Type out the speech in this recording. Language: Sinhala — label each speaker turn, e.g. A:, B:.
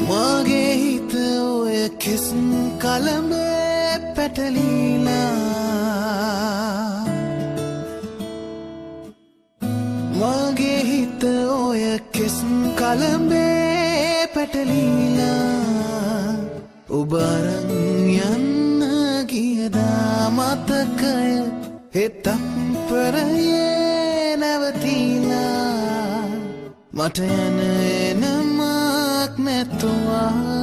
A: මගේ හිත ඔය කෙස් කලඹේ පැටලීලා මගේ හිත ඔය කෙස් කලඹේ පැටලීලා ඔබ අරන් යන්න ගියදා මතකය හෙතප්පරයේ නැවතිලා මට යන එනමක් නැතුවා